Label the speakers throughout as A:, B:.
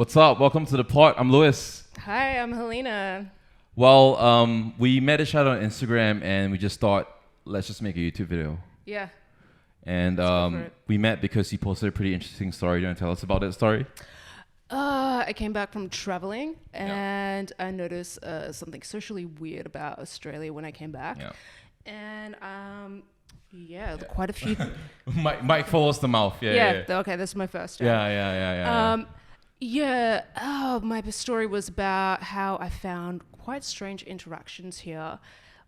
A: What's up? Welcome to the pod. I'm Louis.
B: Hi, I'm Helena.
A: Well, we met each other on Instagram and we just thought, let's just make a YouTube video.
B: Yeah.
A: And
B: Let's go for it.
A: we met because you posted a pretty interesting story. Do you want to tell us about that story?
B: I came back from traveling and I noticed something socially weird about Australia when I came back.
A: Yeah.
B: And quite a few.
A: Mike follows the mouth. Yeah.
B: Okay, this is my first time.
A: Yeah.
B: My story was about how I found quite strange interactions here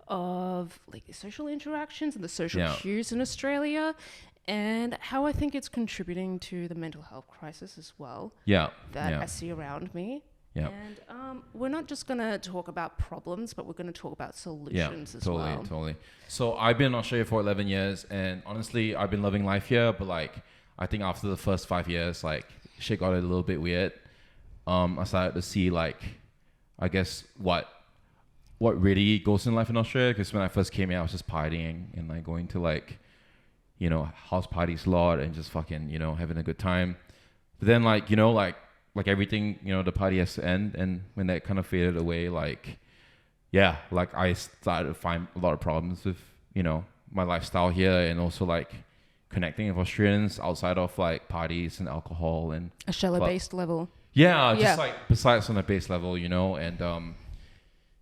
B: of like the social interactions and the social cues in Australia, and how I think it's contributing to the mental health crisis as well. I see around me. Yeah. And we're not just going to talk about problems, but we're going to talk about solutions as well.
A: Totally. So I've been in Australia for 11 years, and honestly, I've been loving life here, but like, I think after the first 5 years, like, shit got a little bit weird. I started to see like, I guess what really goes in life in Australia. Because when I first came here, I was just partying and like going to like, house parties a lot and just fucking, having a good time. But then like everything, the party has to end. And when that kind of faded away, like I started to find a lot of problems with, my lifestyle here, and also like connecting with Australians outside of like parties and alcohol and
B: a shallow based level.
A: Just like besides on a base level, and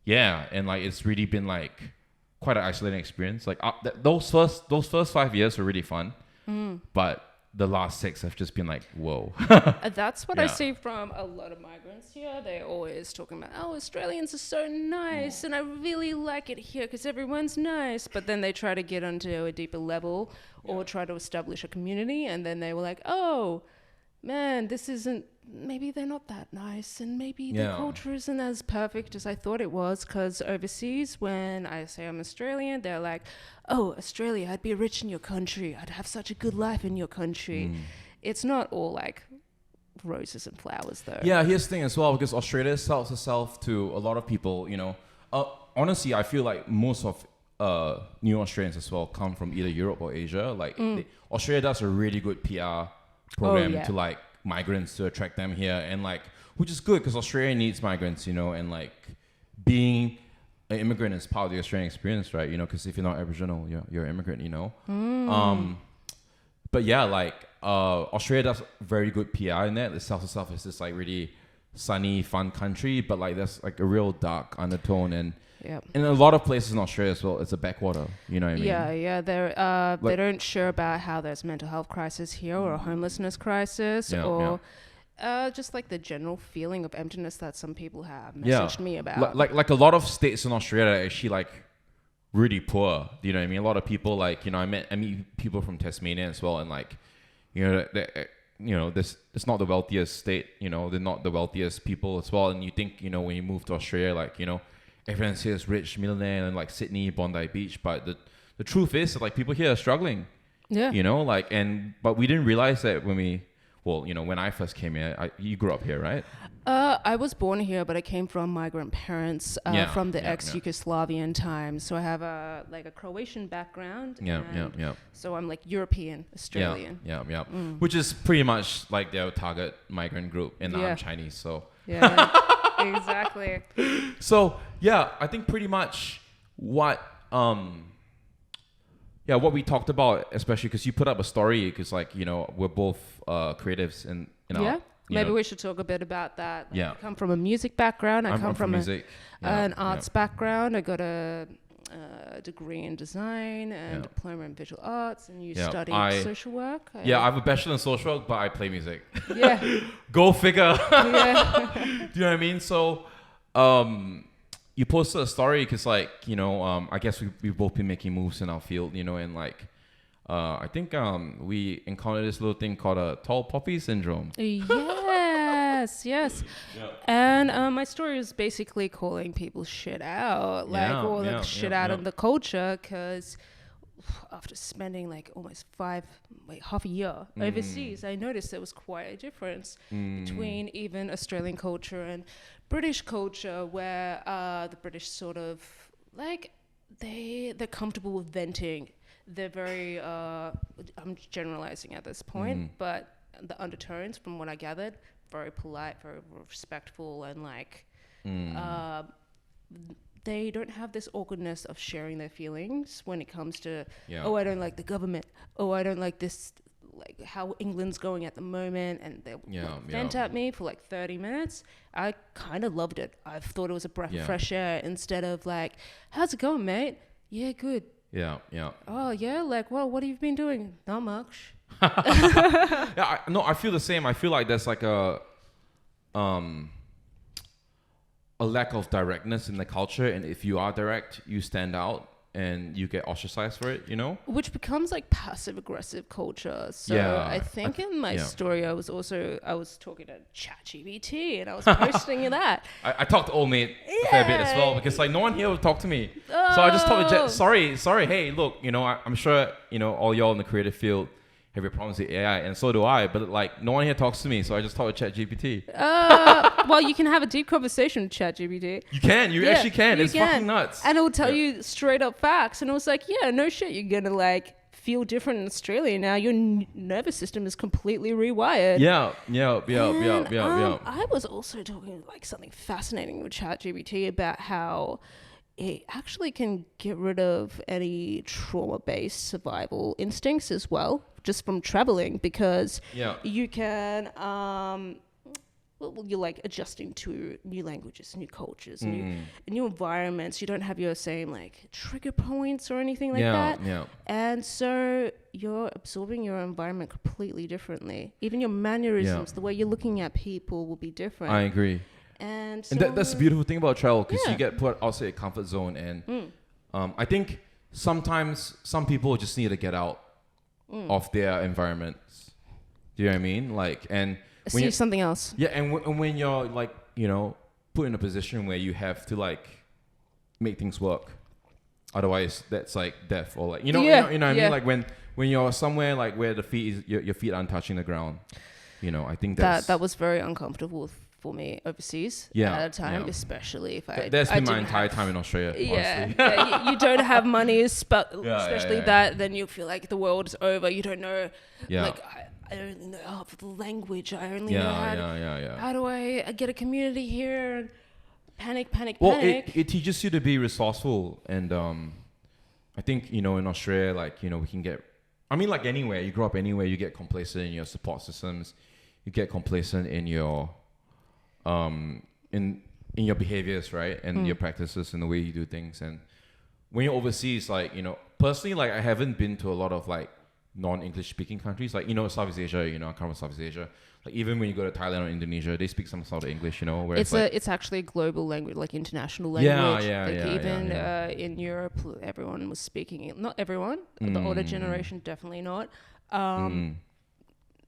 A: and like it's really been like quite an isolating experience. Like those first 5 years were really fun, but the last 6 have just been like, whoa.
B: That's what I see from a lot of migrants here. They're always talking about, Australians are so nice and I really like it here because everyone's nice. But then they try to get onto a deeper level or try to establish a community, and then they were like, oh, man, maybe they're not that nice, and maybe the culture isn't as perfect as I thought it was. Because overseas, when I say I'm Australian, they're like, oh, Australia, I'd be rich in your country. I'd have such a good life in your country. It's not all like roses and flowers, though.
A: Yeah, here's the thing as well, because Australia sells itself to a lot of people, honestly, I feel like most of new Australians as well come from either Europe or Asia. Like Australia does a really good PR program to like migrants to attract them here, and like, which is good because Australia needs migrants, and like being an immigrant is part of the Australian experience, right? Because if you're not Aboriginal, you're an immigrant, but yeah, like Australia does very good PR in that. It sells itself as this like really sunny, fun country, but like there's like a real dark undertone, and in a lot of places in Australia as well, it's a backwater. You know what I mean?
B: They don't share about how there's mental health crisis here or a homelessness crisis just like the general feeling of emptiness that some people have messaged me about.
A: Like a lot of states in Australia are actually like really poor. You know what I mean? A lot of people like, I meet people from Tasmania as well, and like, this it's not the wealthiest state. They're not the wealthiest people as well. And you think, when you move to Australia, like, everyone here is rich, millionaire, and like Sydney, Bondi Beach. But the truth is that like people here are struggling. Yeah. But we didn't realize that when I first came here. You grew up here, right?
B: I was born here, but I came from migrant parents from the ex-Yugoslavian times. So I have a Croatian background. So I'm like European, Australian.
A: Which is pretty much like their target migrant group, and I'm Chinese, so.
B: Yeah, exactly.
A: So I think pretty much what we talked about, especially because you put up a story, because like we're both creatives in our,
B: maybe we should talk a bit about that. I come from a music background. I come from an arts background. I got a degree in design and diploma in visual arts, and you studied social work.
A: I have a bachelor in social work, but I play music. Go figure. Do you know what I mean? So you posted a story because like I guess we've both been making moves in our field, and like I think we encountered this little thing called a tall poppy syndrome.
B: Yes. And my story is basically calling people shit out, shit out of the culture, because after spending like almost half a year overseas, I noticed there was quite a difference between even Australian culture and British culture, where the British sort of like they're comfortable with venting. They're very I'm generalizing at this point, but the undertones from what I gathered, very polite, very respectful, and like they don't have this awkwardness of sharing their feelings when it comes to, oh, I don't like the government. Oh, I don't like this, like how England's going at the moment. And they'll vent at me for like 30 minutes. I kind of loved it. I thought it was a breath of fresh air instead of like, how's it going, mate? Yeah, good.
A: Yeah.
B: Oh, yeah? Like, well, what have you been doing? Not much.
A: I feel the same. I feel like there's like a lack of directness in the culture, and if you are direct, you stand out and you get ostracized for it, you know?
B: Which becomes like passive aggressive culture. So I think in my story, I was talking to ChatGPT and I was posting that.
A: I talked to old mate a fair bit as well, because like no one here would talk to me. So I just talked to sorry, hey, look, you know, I'm sure, you know, all y'all in the creative field have your problems with AI, and so do I, but like no one here talks to me, so I just talk to ChatGPT.
B: Well, you can have a deep conversation with ChatGPT.
A: You actually can. It's fucking nuts.
B: And it will tell you straight up facts, and it was like, yeah, no shit, you're gonna like feel different in Australia now. Your nervous system is completely rewired.
A: Yeah.
B: I was also talking like something fascinating with ChatGPT about how it actually can get rid of any trauma-based survival instincts as well, just from traveling, because you can, you're like adjusting to new languages, new cultures, new environments. You don't have your same like trigger points or anything like that. Yeah. And so you're absorbing your environment completely differently. Even your mannerisms, the way you're looking at people will be different.
A: I agree. And that's the beautiful thing about travel, because you get put outside your comfort zone, and I think sometimes some people just need to get out of their environments. Do you know what I mean? Like, and
B: see something else.
A: Yeah, and when you're like, you know, put in a position where you have to like make things work, otherwise that's like death, or like you know what I mean? Like when you're somewhere like where the your feet aren't touching the ground, you know, I think that
B: was very uncomfortable for me overseas at a time, especially if
A: that's been my entire time in Australia.
B: You don't have money, especially that, then you feel like the world is over. You don't know, like I only know half of the language. I only know how do I get a community here? Panic.
A: Well, it teaches you to be resourceful, and I think, you know, in Australia, like, you know, we can get, I mean, like anywhere, you grow up anywhere, you get complacent in your support systems, you get complacent in your in your behaviors, right? And your practices and the way you do things. And when you're overseas, like, you know, personally, like I haven't been to a lot of like non-English speaking countries, like, you know, Southeast Asia, you know, I come from Southeast Asia. Like even when you go to Thailand or Indonesia, they speak some sort of English, you know. Where
B: it's actually a global language, like international language. In Europe, everyone was speaking it. Not everyone. The older generation, definitely not.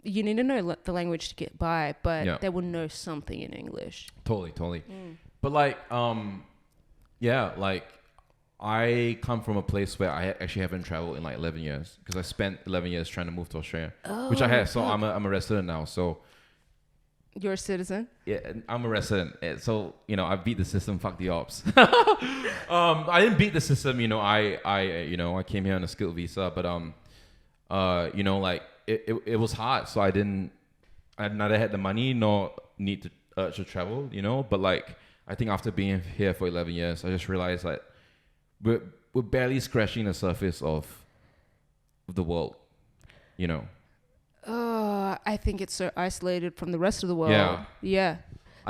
B: You need to know the language to get by, but they will know something in English.
A: Totally. But like, like I come from a place where I actually haven't traveled in like 11 years, because I spent 11 years trying to move to Australia, which I have. So I'm a resident now. So
B: you're a citizen?
A: Yeah, I'm a resident. So, you know, I beat the system. Fuck the ops. I didn't beat the system. You know, I came here on a skilled visa, but you know, like it was hard. So I neither had the money nor need to urge to travel. You know, but like I think after being here for 11 years, I just realized that we're barely scratching the surface of the world, you know.
B: I think it's so isolated from the rest of the world. Yeah.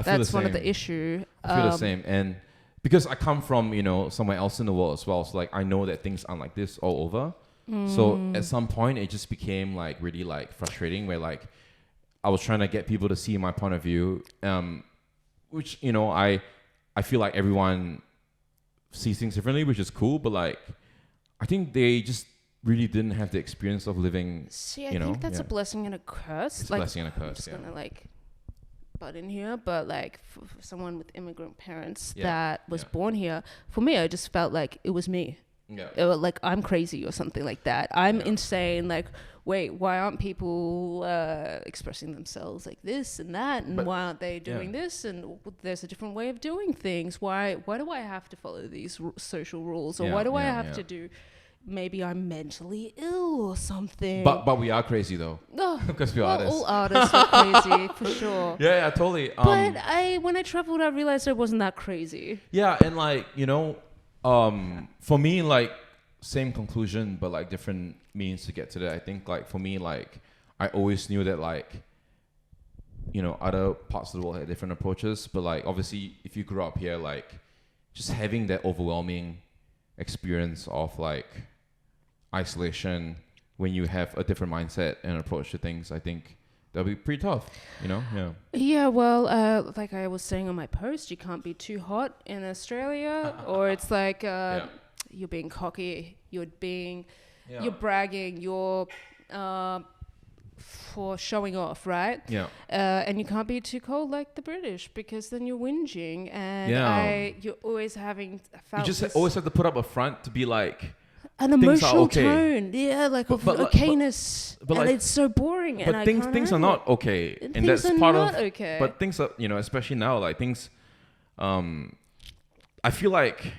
B: That's one of the issue.
A: I feel the same. And because I come from, you know, somewhere else in the world as well. So like I know that things aren't like this all over. So at some point it just became like really like frustrating, where like I was trying to get people to see my point of view, which, you know, I feel like everyone sees things differently, which is cool, but like I think they just really didn't have the experience of living.
B: See, I think that's a blessing and a curse.
A: It's like, a blessing and a curse.
B: I'm just gonna like butt in here, but like for someone with immigrant parents that was born here, for me, I just felt like it was me. Like I'm crazy or something like that. I'm insane. Like, wait, why aren't people expressing themselves like this and that? And why aren't they doing this? And there's a different way of doing things. Why do I have to follow these social rules? Or why do I have to do, maybe I'm mentally ill or something.
A: But we are crazy though.
B: Oh,
A: Because we're
B: well,
A: artists.
B: all artists are crazy for sure.
A: Yeah, totally.
B: But when I traveled, I realized I wasn't that crazy.
A: Yeah, and like, for me, like, same conclusion, but like different means to get to that. I think like for me, like, I always knew that like, other parts of the world had different approaches, but like obviously if you grew up here, like just having that overwhelming experience of like isolation when you have a different mindset and approach to things, I think that'll be pretty tough,
B: Yeah, well, like I was saying on my post, you can't be too hot in Australia, or it's like you're being cocky, you're bragging, you're for showing off, right?
A: Yeah.
B: And you can't be too cold like the British, because then you're whinging, and you're always having.
A: You just always have to put up a front to be like
B: an emotional tone, like of okayness,
A: but
B: and
A: like,
B: it's so boring.
A: But
B: and
A: things are not okay, and that's part of. Okay. But things are, especially now, like things. I feel like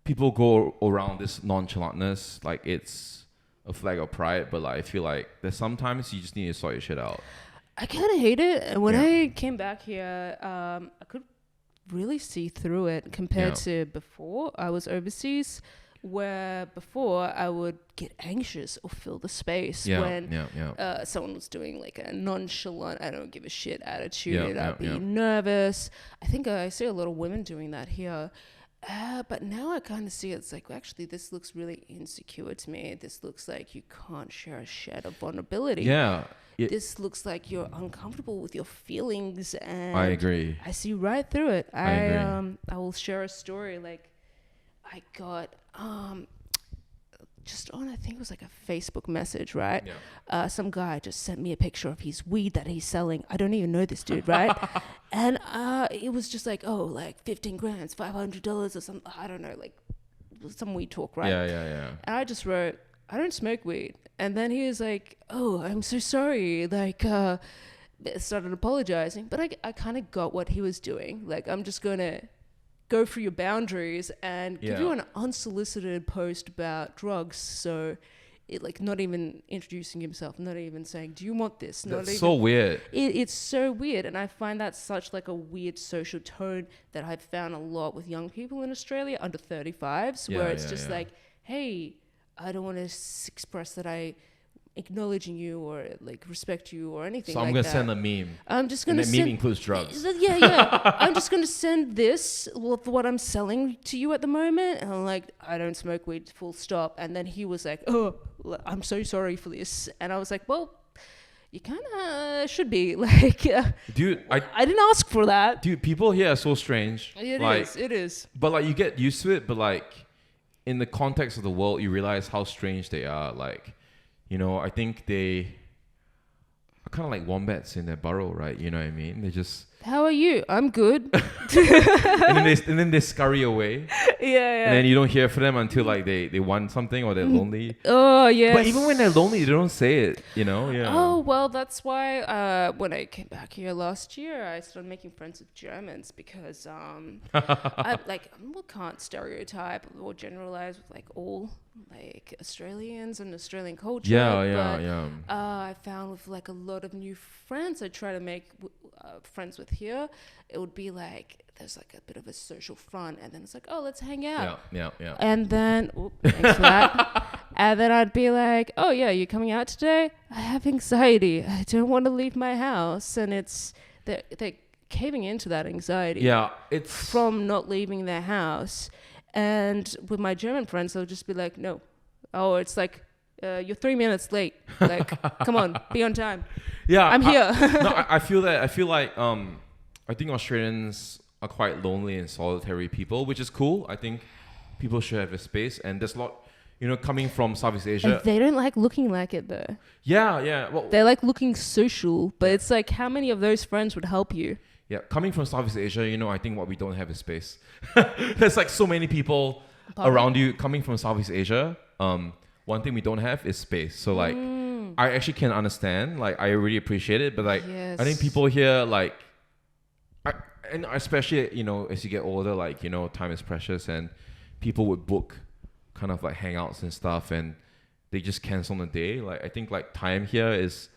A: people go around this nonchalantness like it's a flag of pride, but like I feel like there's sometimes you just need to sort your shit out. I
B: kind of hate it, and when I came back here, I could really see through it compared to before I was overseas, where before I would get anxious or fill the space when someone was doing like a nonchalant, I don't give a shit attitude. I'd be nervous. I think I see a lot of women doing that here. But now I kind of see it's like, actually, this looks really insecure to me. This looks like you can't share a shed of vulnerability.
A: Yeah.
B: This looks like you're uncomfortable with your feelings. And
A: I agree.
B: I see right through it.
A: I agree.
B: I will share a story. Like, I got just on, I think it was like a Facebook message, right? Yeah. Some guy just sent me a picture of his weed that he's selling. I don't even know this dude, right? And it was just like, like 15 grams, $500 or something. I don't know, like some weed talk, right?
A: Yeah.
B: And I just wrote, I don't smoke weed. And then he was like, oh, I'm so sorry. Like, started apologizing. But I kind of got what he was doing. Like, I'm just going to go through your boundaries and give you an unsolicited post about drugs. So it, like, not even introducing himself, not even saying, do you want this?
A: That's so weird.
B: It's so weird. And I find that such like a weird social tone that I've found a lot with young people in Australia under 35s, where it's just like, hey, I don't want to express that I acknowledging you or like respect you or anything. So
A: I'm
B: like
A: gonna
B: that.
A: send a meme.
B: I'm just gonna
A: send. The meme includes drugs.
B: Yeah. I'm just gonna send this with what I'm selling to you at the moment. And I'm like, I don't smoke weed. Full stop. And then he was like, oh, I'm so sorry for this. And I was like, well, you kind of should be like,
A: dude. I
B: didn't ask for that.
A: Dude, people here are so strange.
B: It is.
A: But like you get used to it. But like in the context of the world, you realize how strange they are. Like. I think they are kind of like wombats in their burrow, right? You know what I mean? They just...
B: How are you? I'm good.
A: and then they scurry away.
B: Yeah.
A: And then you don't hear from them until like they want something or they're lonely.
B: Oh, yes.
A: But even when they're lonely, they don't say it, Yeah.
B: Oh, well, that's why when I came back here last year, I started making friends with Germans because I can't stereotype or generalize with like all like Australians and Australian culture.
A: Yeah.
B: I found with like a lot of new friends I try to make friends with here, it would be like there's like a bit of a social front, and then it's like, oh, let's hang out.
A: Yeah.
B: And then thanks for that. And then I'd be like, oh yeah, you coming out today? I have anxiety. I don't want to leave my house, and they're caving into that anxiety.
A: Yeah, it's
B: from not leaving their house. And with my German friends, they'll just be like, no. Oh, it's like, you're 3 minutes late. Like, come on, be on time.
A: Yeah.
B: I'm here.
A: I feel that. I feel like, I think Australians are quite lonely and solitary people, which is cool. I think people should have a space. And there's a lot, coming from Southeast Asia.
B: And they don't like looking like it, though.
A: Yeah. Well,
B: they like looking social, but it's like, how many of those friends would help you?
A: Yeah, coming from Southeast Asia, I think what we don't have is space. There's like so many people around you coming from Southeast Asia. One thing we don't have is space. So like, I actually can understand. Like, I really appreciate it. But like, I think people here like, and especially as you get older, like time is precious, and people would book kind of like hangouts and stuff, and they just cancel on the day. Like I think like time here is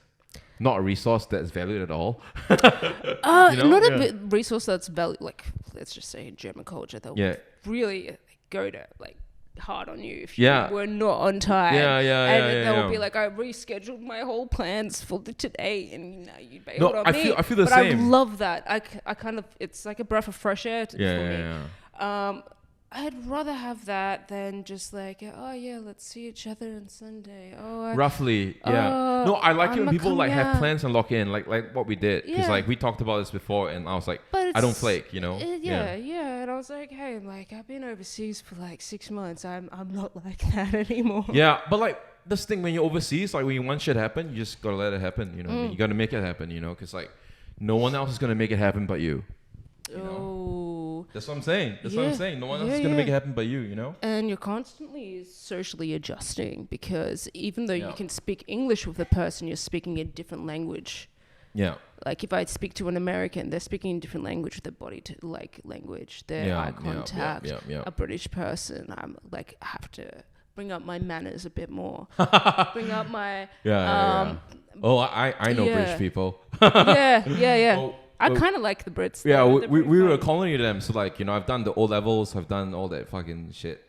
A: not a resource that's valued at all.
B: Not a resource that's valued. Like let's just say in German culture, they'll really go to like hard on you if you were not on time. And they'll be like, I rescheduled my whole plans for today, and you'd bail on me.
A: I feel the same.
B: I love that. I kind of, it's like a breath of fresh air for me. I'd rather have that than just like, oh yeah, let's see each other on Sunday.
A: Roughly, yeah. No, I like it when people like have plans and lock in, like what we did, because like we talked about this before, and I was like, I don't flake, you know.
B: And I was like, hey, like I've been overseas for like 6 months. I'm not like that anymore.
A: Yeah, but like this thing when you're overseas, like when you want shit happen, you just gotta let it happen. You know, you gotta make it happen. You know, because like no one else is gonna make it happen but you. You know? That's what I'm saying. That's what I'm saying. No one else is going to make it happen but you, you know?
B: And you're constantly socially adjusting, because even though you can speak English with a person, you're speaking a different language. Yeah. Like if I speak to an American, they're speaking a different language with their body language, their eye contact. A British person, I'm like, I have to bring up my manners a bit more. Bring up my...
A: Oh, I know British people.
B: Oh, I kind of like the Brits.
A: Yeah, we were a colony to them. So, like, you know, I've done the O levels. I've done all that fucking shit.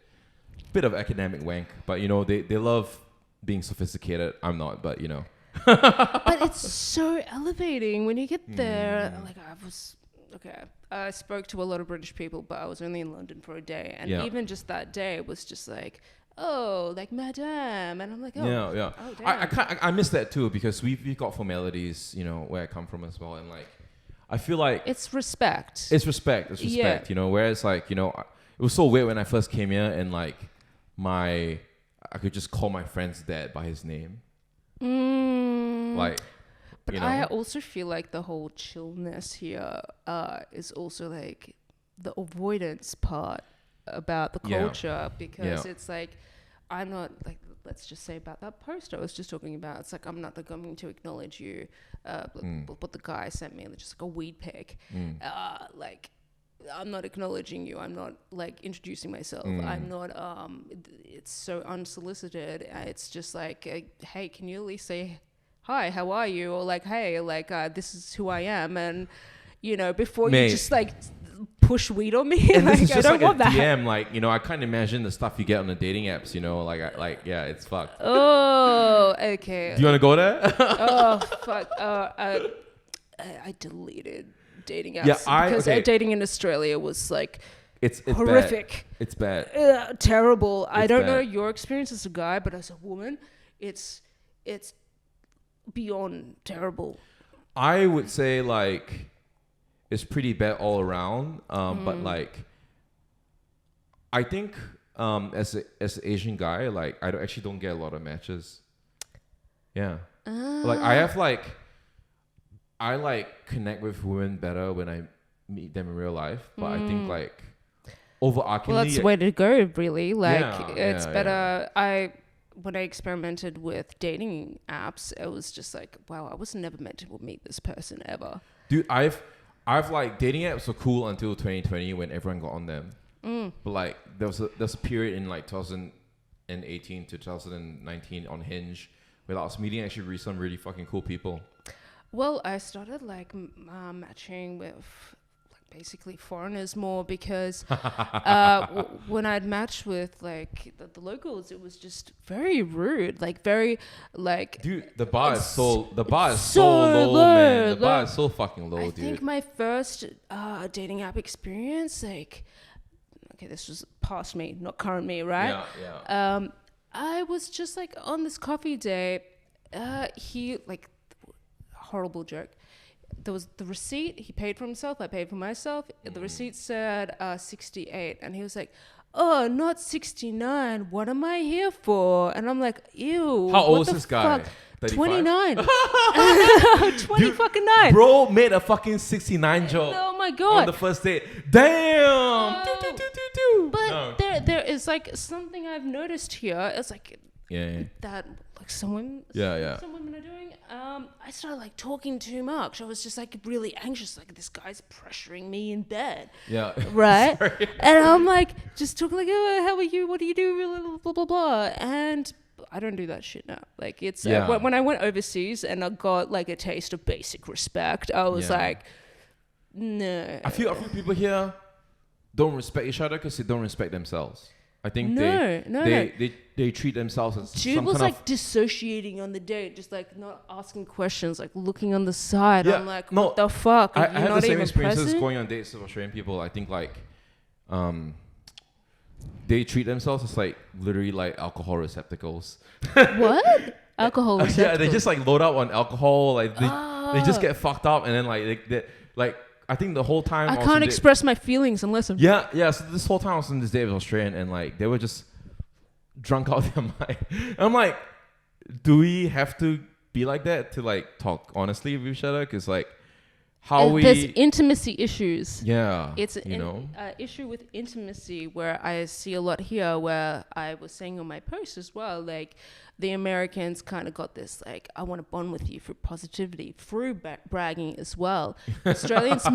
A: Bit of academic wank. But, you know, they love being sophisticated. I'm not, but, you know.
B: But it's so elevating when you get there. Like, I spoke to a lot of British people, but I was only in London for a day. And even just that day, it was just like, oh, like madame, and I'm like, oh, oh damn.
A: I miss that too, because we've got formalities, you know, where I come from as well, and like, I feel like
B: it's respect.
A: It's respect, you know. Whereas like, you know, it was so weird when I first came here, and like I could just call my friend's dad by his name, like.
B: But you know? I also feel like the whole chillness here is also like the avoidance part about the culture, because it's like, I'm not like, let's just say about that post I was just talking about, it's like I'm not going to acknowledge you, but the guy sent me just like a weed pic, like I'm not acknowledging you, I'm not like introducing myself, I'm not it's so unsolicited, it's just like hey, can you at least say hi, how are you, or like hey, like this is who I am, and you know, before you just like push weed on me.
A: And
B: like,
A: this is just
B: I don't
A: like
B: want
A: a
B: that.
A: DM, like, you know, I can't imagine the stuff you get on the dating apps, you know, like it's fucked.
B: Oh, okay.
A: Do you want to go there?
B: Oh, fuck. I deleted dating apps because dating in Australia was like
A: it's
B: horrific.
A: Bad. It's bad.
B: Terrible. I don't know your experience as a guy, but as a woman, it's beyond terrible.
A: I would say like it's pretty bad all around, but like I think as an Asian guy, like I actually don't get a lot of matches. Yeah, like I like connect with women better when I meet them in real life, but I think like overarchingly,
B: well, that's the way to go, really. Like it's better. When I experimented with dating apps, it was just like, wow, I was never meant to meet this person ever.
A: Dude, I've like dating apps were cool until 2020 when everyone got on them. But like there was a period in like 2018 to 2019 on Hinge where I was meeting actually some really fucking cool people.
B: Well, I started like matching with basically foreigners more, because when I'd matched with like the locals, it was just very rude, like very like.
A: Dude, the bar is so low, man. The bar is so fucking low, dude.
B: I think my first dating app experience, like, okay, this was past me, not current me, right?
A: Yeah.
B: I was just like on this coffee date. He like, horrible joke. There was the receipt, he paid for himself, I paid for myself. The receipt said 68, and he was like, oh, not 69, what am I here for? And I'm like, ew.
A: How old is this guy?
B: 29. 20 fucking 9.
A: Bro made a fucking 69 joke.
B: Oh my god.
A: On the first date. Damn.
B: But there is like something I've noticed here. It's like that like some women are doing. I started like talking too much. I was just like really anxious, like this guy's pressuring me in bed.
A: Yeah.
B: Right. And I'm like just talking like, oh, how are you? What do you do? Blah blah blah. And I don't do that shit now. Like it's when I went overseas and I got like a taste of basic respect, I was like, no.
A: I feel people here don't respect each other because they don't respect themselves. I think they treat themselves as
B: Dude
A: some
B: was
A: kind
B: like
A: of
B: dissociating on the date, just like not asking questions, like looking on the side.
A: Yeah,
B: I'm like, what the fuck?
A: I had
B: not
A: the same
B: even
A: experiences
B: present?
A: going on dates with Australian people. I think like they treat themselves as like literally like alcohol receptacles.
B: What? Alcohol receptacles?
A: Yeah, they just like load up on alcohol. Like they just get fucked up and then they like I think the whole time
B: I can't express my feelings unless I'm...
A: Yeah. So this whole time I was on this date with Australian and like they were just drunk out their mind. I'm like, do we have to be like that to like talk honestly with each other? Because like
B: there's intimacy issues.
A: Yeah.
B: It's an issue with intimacy where I see a lot here where I was saying on my post as well, like the Americans kind of got this, like, I want to bond with you through positivity, through bragging as well. Australians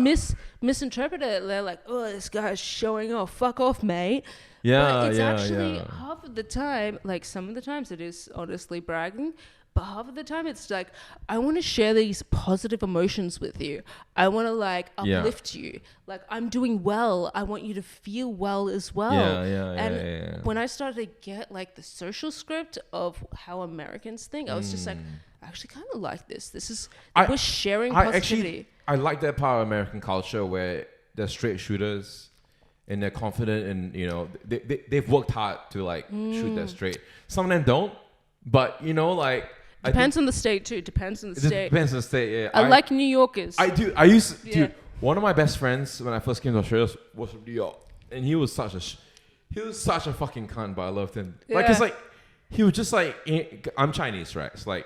B: misinterpret it. They're like, oh, this guy's showing off. Fuck off, mate.
A: Yeah,
B: but it's actually half of the time, like some of the times it is honestly bragging, but half of the time it's like, I want to share these positive emotions with you. I want to like uplift you. Like I'm doing well. I want you to feel well as well. When I started to get like the social script of how Americans think, I was just like, I actually kind of like this. We're sharing positivity.
A: I like that part of American culture where they're straight shooters and they're confident and, you know, they've worked hard to like shoot that straight. Some of them don't, but you know, like,
B: Depends on the state too. Depends on the state.
A: Depends on the state. Yeah.
B: I like New Yorkers.
A: Dude, one of my best friends when I first came to Australia was from New York, and he was such a fucking cunt, but I loved him. Like, cause like he was just like, I'm Chinese, right? It's like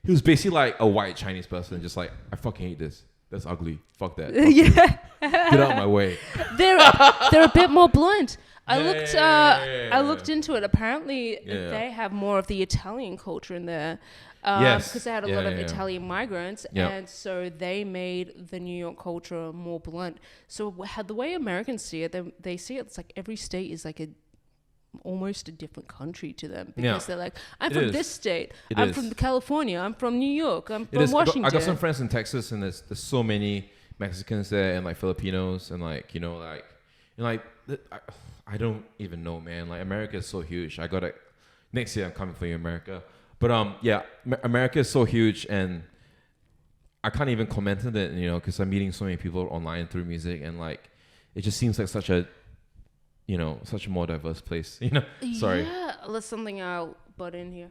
A: he was basically like a white Chinese person, just like, I fucking hate this. That's ugly. Fuck that. Get out of my way.
B: They're a bit more blunt. I looked into it. Apparently, they have more of the Italian culture in there. Because they had a lot of Italian migrants, and so they made the New York culture more blunt. So the way Americans see it, they see it, it's like every state is like almost a different country to them, because they're like, I'm from this state, I'm from California, I'm from New York, I'm from Washington.
A: I got some friends in Texas, and there's so many Mexicans there, and like Filipinos, and like, you know, like, and like I don't even know, man. Like America is so huge. Next year I'm coming for you, America. But America is so huge, and I can't even comment on it, you know, because I'm meeting so many people online through music, and like it just seems like such a more diverse place, you know. Sorry.
B: Yeah, that's something I'll butt in here.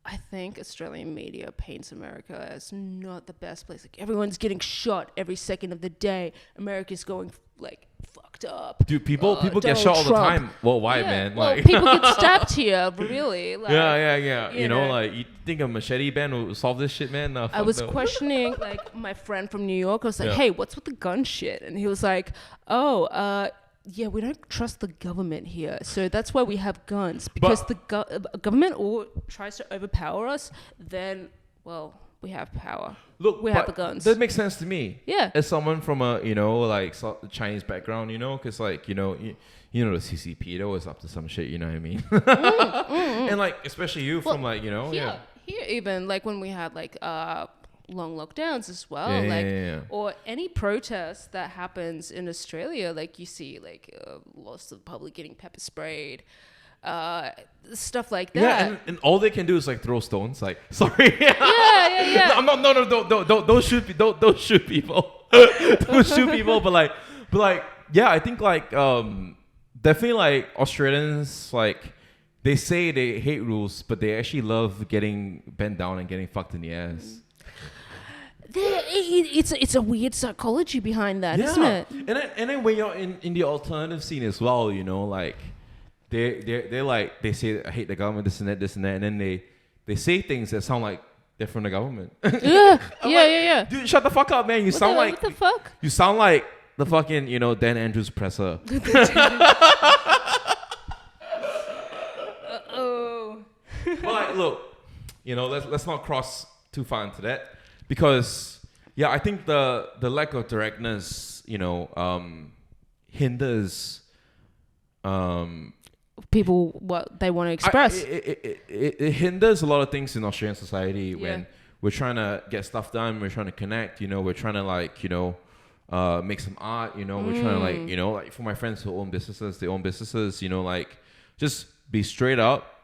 B: I think Australian media paints America as not the best place. Like everyone's getting shot every second of the day. America's going like fucked up.
A: Dude, people get shot all the time. Well, why, man?
B: Well,
A: like
B: people get stabbed here, really. Like,
A: yeah. You know, like you think a machete band will solve this shit, man? No,
B: I was questioning like my friend from New York. I was like, hey, what's with the gun shit? And he was like, yeah, we don't trust the government here, so that's why we have guns. Because the government tries to overpower us, then, well, we have power.
A: Look,
B: we have the guns.
A: That makes sense to me.
B: Yeah.
A: As someone from a, you know, like Chinese background, you know, because like, you know the CCP, they're always up to some shit, you know what I mean? And like, especially you from like, you know,
B: here even, like when we had like long lockdowns as well, or any protest that happens in Australia, like you see like lots of public getting pepper sprayed, stuff like that.
A: Yeah, and all they can do is like throw stones. Like, sorry.
B: Yeah.
A: Don't shoot people. Don't shoot people. Don't shoot people. But like, yeah, I think like definitely like Australians, like they say they hate rules, but they actually love getting bent down and getting fucked in the ass.
B: It's a weird psychology behind that, isn't it?
A: And then when you're in the alternative scene as well, you know, like they're like, they say I hate the government, this and that, and then they say things that sound like they're from the government.
B: Yeah.
A: Dude, shut the fuck up, man. What the fuck? You sound like the fucking, you know, Dan Andrews presser.
B: Oh.
A: But like, look, let's not cross too far into that, because I think the lack of directness, hinders
B: people what they want to express.
A: It hinders a lot of things in Australian society when we're trying to get stuff done, we're trying to connect, we're trying to make some art, we're trying to like for my friends who own businesses, like just be straight up,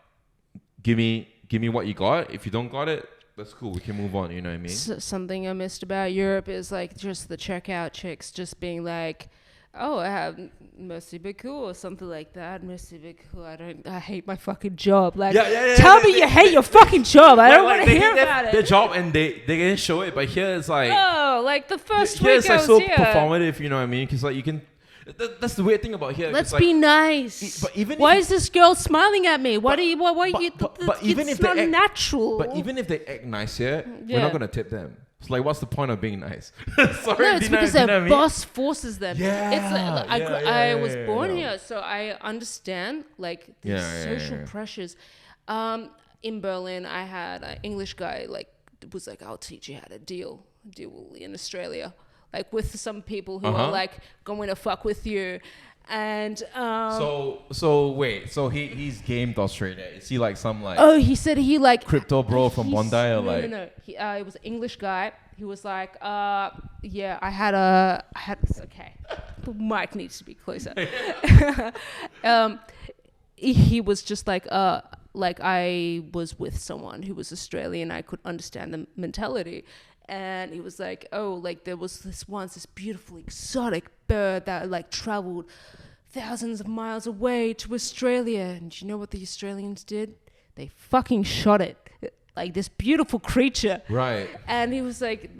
A: give me what you got. If you don't got it, that's cool, we can move on, you know what I mean?
B: Something I missed about Europe is like just the checkout chicks just being like, oh, I have merci beaucoup or something like that. Merci beaucoup. I hate my fucking job. Like, tell me you hate your fucking job. I don't want to hear about it.
A: Their job, and they didn't show it, but here it's like,
B: oh, like the first week
A: it's like
B: I was
A: so
B: here.
A: performative, you know what I mean? Because like you can. That's the weird thing about here.
B: Let's be nice.
A: But even
B: why is this girl smiling at me? But
A: even
B: it's
A: if
B: not
A: they act,
B: natural.
A: But even if they act nice here, we're not gonna tip them. It's like, what's the point of being nice? Sorry,
B: no, it's because their boss
A: mean?
B: forces them.
A: Yeah,
B: it's like, I was born here, so I understand like these social pressures. In Berlin, I had an English guy was like, I'll teach you how to deal in Australia, like with some people who are like going to fuck with you. And
A: so wait, so he's gamed Australia. Is he like some like
B: he said he like
A: crypto bro from Bondi or like
B: no he was an English guy. He was like I had okay, the mic needs to be closer. He was just like I was with someone who was Australian. I could understand the mentality. And he was like, oh, like there was this beautiful exotic bird that like traveled thousands of miles away to Australia. And you know what the Australians did? They fucking shot it. Like this beautiful creature.
A: Right.
B: And he was like,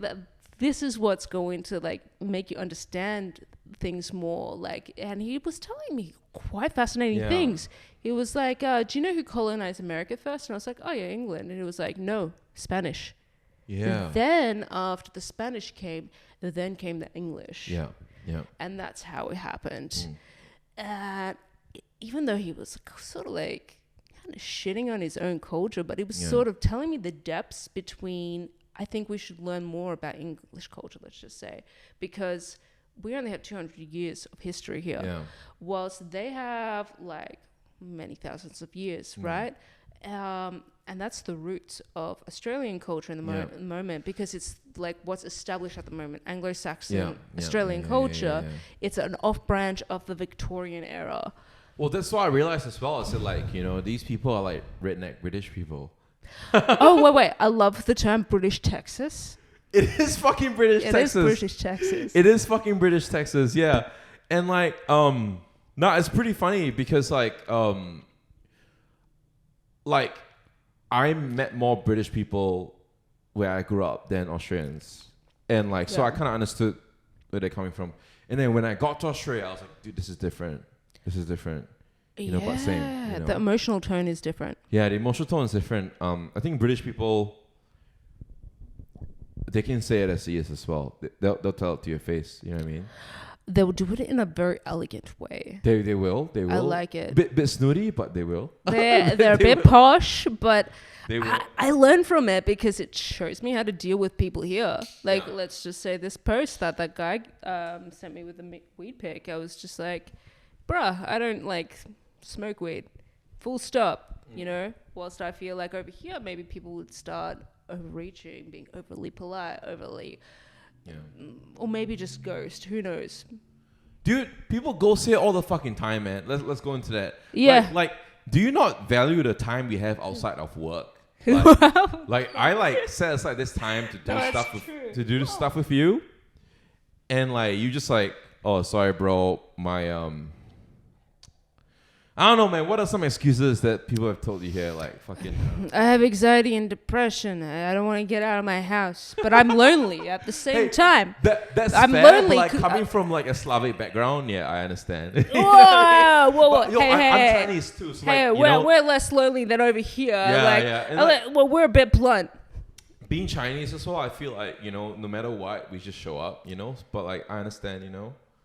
B: this is what's going to like make you understand things more. Like, and he was telling me quite fascinating things. He was like, do you know who colonized America first? And I was like, oh yeah, England. And he was like, no, Spanish.
A: Yeah.
B: And then after the Spanish came, then came the English.
A: Yeah. Yeah.
B: And that's how it happened. Even though he was sort of like kind of shitting on his own culture, but he was sort of telling me the depths between, I think we should learn more about English culture, let's just say, because we only have 200 years of history here, whilst they have like many thousands of years, right? And that's the roots of Australian culture in the moment, because it's like what's established at the moment, Anglo-Saxon Australian culture. It's an off-branch of the Victorian era.
A: Well, that's what I realized as well. I said, like, these people are like redneck British people.
B: Oh, wait. I love the term British Texas.
A: It is fucking British Texas.
B: It is British Texas.
A: It is fucking British Texas, yeah. And like, no, it's pretty funny because like I met more British people where I grew up than Australians. And like, so I kind of understood where they're coming from. And then when I got to Australia, I was like, dude, this is different. But same.
B: The emotional tone is different.
A: Yeah, the emotional tone is different. I think British people, they can say it as it is as well. They'll tell it to your face. You know what I mean?
B: They'll do it in a very elegant way.
A: They will.
B: I like it.
A: Bit snooty, but they will.
B: They're a bit posh, but
A: they will.
B: I learned from it because it shows me how to deal with people here. Like, let's just say this post that guy sent me with the weed pic. I was just like, bruh, I don't like smoke weed. Full stop. Whilst I feel like over here, maybe people would start overreaching, being overly polite, or maybe just ghost. Who knows?
A: Dude, people ghost here all the fucking time, man. Let's go into that.
B: Yeah.
A: Like, do you not value the time we have outside of work? Like I like set aside this time to do stuff with you, and like you just like, oh, sorry, bro, my I don't know, man. What are some excuses that people have told you here? Like, fucking...
B: I have anxiety and depression. I don't want to get out of my house. But I'm lonely at the same time.
A: That's
B: I'm
A: fair,
B: lonely.
A: But like, coming from like a Slavic background, yeah, I understand.
B: Whoa.
A: I'm Chinese too. So
B: we're less lonely than over here.
A: Yeah.
B: We're a bit blunt.
A: Being Chinese as well, I feel like, no matter what, we just show up, But like, I understand,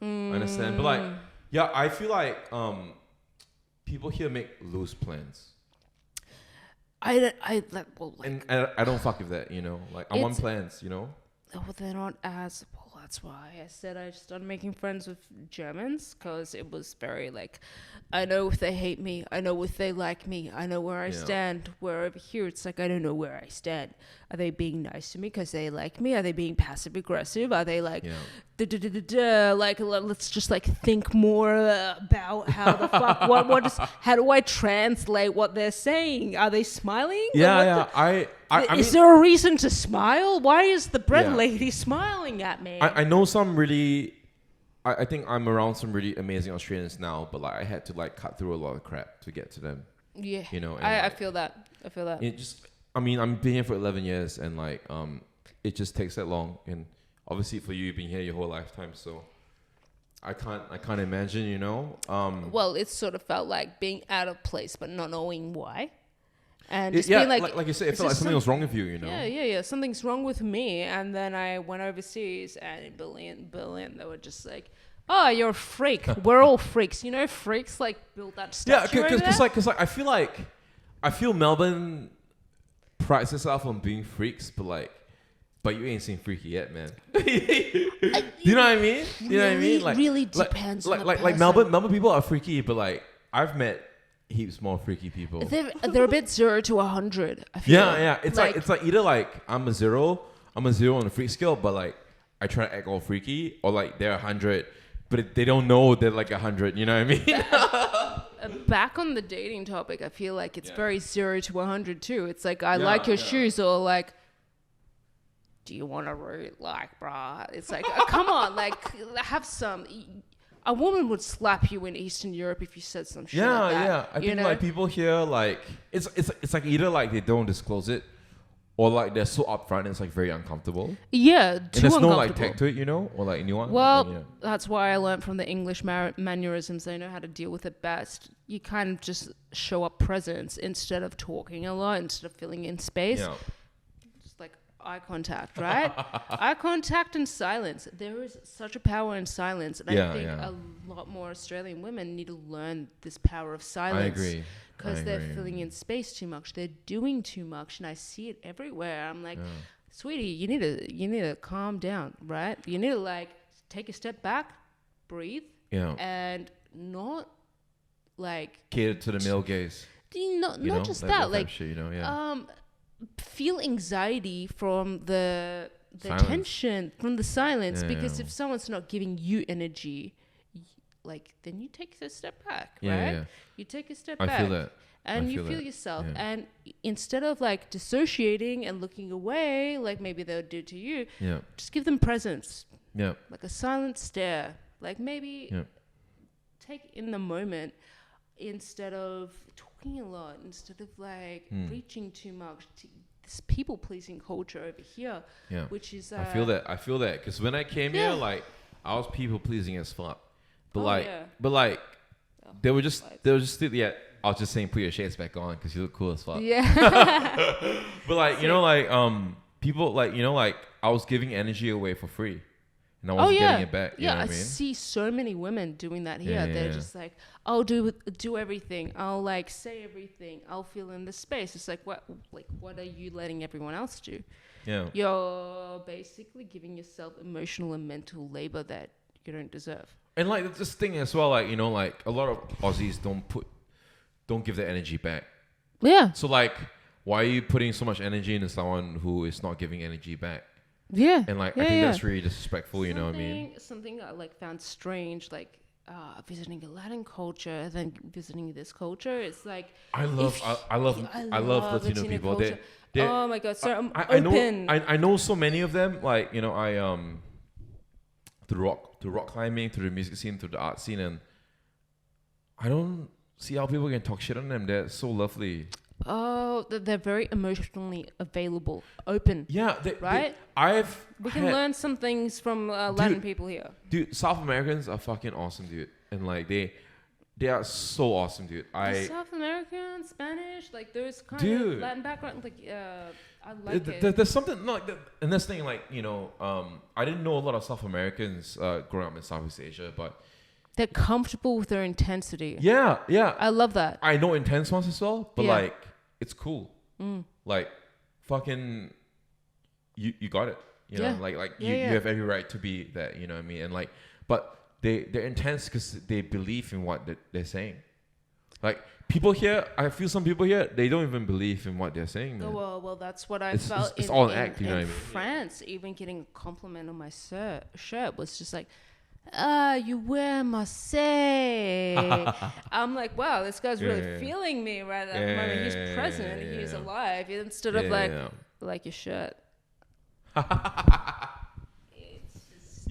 A: I understand. But like, yeah, I feel like... people here make loose plans.
B: I like, well, like,
A: And I don't fuck with that, you know. Like I'm on
B: It's-
A: plans, you know.
B: well, they're not as well. That's why I said I started making friends with Germans, because it was very like, I know if they hate me, I know if they like me, I know where I
A: Yeah.
B: stand. Where over here, it's like I don't know where I stand. Are they being nice to me because they like me? Are they being passive aggressive? Are they like,
A: Yeah.
B: like let's just like think more about how the fuck what is, how do I translate what they're saying? Are they smiling?
A: Yeah,
B: What
A: yeah. I
B: is
A: mean,
B: there a reason to smile? Why is the bread
A: Yeah.
B: lady smiling at me?
A: I know some really. I think I'm around some really amazing Australians now, but like I had to like cut through a lot of crap to get to them.
B: Yeah,
A: You know, and
B: I
A: like,
B: feel that. I feel that.
A: it just. I mean, I'm been here for 11 years, and like it just takes that long. And obviously for you, you've been here your whole lifetime, so I can't imagine, you know.
B: Well, it sort of felt like being out of place, but not knowing why, and just
A: yeah,
B: being like,
A: like you said, it
B: it's
A: felt like
B: just
A: something was wrong with you, you know.
B: yeah. Something's wrong with me, and then I went overseas, and in Berlin, they were just like, "Oh, you're a freak. We're all freaks. You know, freaks like build that
A: Yeah,
B: statue over there."
A: because I feel Melbourne prides itself on being freaks, but you ain't seen freaky yet, man. Do you know what I mean? You know what I mean? Like,
B: really depends on the
A: like
B: person.
A: Melbourne people are freaky, but like I've met heaps more freaky people.
B: They're a bit 0 to 100. I feel.
A: Yeah. It's like either like I'm a zero on the freak scale, but like I try to act all freaky, or like they're 100, but they don't know they're like 100. You know what I mean?
B: Back on the dating topic, I feel like it's very 0 to 100 too. It's like, I
A: Yeah,
B: like your
A: yeah.
B: shoes, or like, do you want to root? Like, bruh. It's like, come on, like, have some. A woman would slap you in Eastern Europe if you said some shit like that.
A: Yeah. I think like people here, like it's like either like they don't disclose it, or like they're so upfront and it's like very uncomfortable.
B: Yeah,
A: And
B: too
A: there's no
B: uncomfortable.
A: like tag to it, you know, or like nuance.
B: Well,
A: yeah.
B: that's why I learned from the English mannerisms. They know how to deal with it best. You kind of just show up presence instead of talking a lot, instead of filling in space.
A: Yeah.
B: Just like eye contact, right? Eye contact and silence. There is such a power in silence. And I think a lot more Australian women need to learn this power of silence.
A: I agree.
B: Because they're filling in space too much. They're doing too much. And I see it everywhere. I'm like, sweetie, you need to calm down, right? You need to like take a step back, breathe, and not like
A: Cater to the male gaze.
B: not
A: You know?
B: just
A: that
B: that, like
A: shit, you know,
B: feel anxiety from the
A: Silence.
B: tension, from the silence,
A: Yeah,
B: because
A: yeah.
B: if someone's not giving you energy, like, then you take a step back,
A: Yeah,
B: right?
A: yeah.
B: You take a step
A: I
B: back.
A: feel that.
B: And
A: I
B: you
A: feel
B: feel
A: that,
B: yourself.
A: yeah.
B: And instead of like dissociating and looking away, like maybe they'll do to you,
A: Yeah.
B: just give them presence,
A: Yeah.
B: like a silent stare. Like maybe
A: Yeah.
B: take in the moment instead of talking a lot, instead of like reaching too much. This people pleasing culture over here,
A: Yeah.
B: which is
A: I feel that. Because when I came here, like I was people pleasing as fuck. But they were just I was just saying put your shades back on because you look cool as fuck.
B: Yeah.
A: But like, you know, like people like, you know, like I was giving energy away for free. And I wasn't getting it back. You know what I mean?
B: see so many women doing that here.
A: Yeah,
B: They're
A: yeah.
B: just like, I'll do everything. I'll like say everything. I'll fill in the space. It's like, what are you letting everyone else do?
A: Yeah.
B: You're basically giving yourself emotional and mental labor that you don't deserve.
A: And like this thing as well, like, you know, like a lot of Aussies don't give their energy back.
B: Yeah.
A: So like, why are you putting so much energy into someone who is not giving energy back?
B: Yeah.
A: And like, I think that's really disrespectful, you know what I mean?
B: Something I like found strange, like visiting a Latin culture, then visiting this culture. It's like
A: I love Latino people.
B: Culture.
A: They're
B: Oh my god, so I'm
A: I
B: open.
A: know I know so many of them. Like, you know, I through rock climbing, through the music scene, through the art scene, and I don't see how people can talk shit on them. They're so lovely.
B: Oh, they're very emotionally available, open.
A: Yeah,
B: right. We can learn some things from Latin people here.
A: Dude, South Americans are fucking awesome, dude, and like they are so awesome, dude.
B: South American, Spanish, like those kind
A: Dude.
B: of Latin background, like I like it.
A: There's something like that, and this thing, like, you know, I didn't know a lot of South Americans growing up in Southeast Asia, but
B: They're comfortable with their intensity.
A: yeah,
B: I love that.
A: I know intense ones as well, but
B: Yeah.
A: like it's cool. Like, fucking, you got it. You know, you have every right to be that. You know what I mean? And like, but they're intense because they believe in what they're saying. Like, people here, I feel some people here, they don't even believe in what they're saying, man.
B: Oh, well, that's what I felt
A: it's all an act, you know what I mean?
B: France, even getting a compliment on my shirt was just like, you wear Marseille. I'm like, wow, this guy's really feeling me right at that moment. He's present. He's alive. Instead of like your shirt.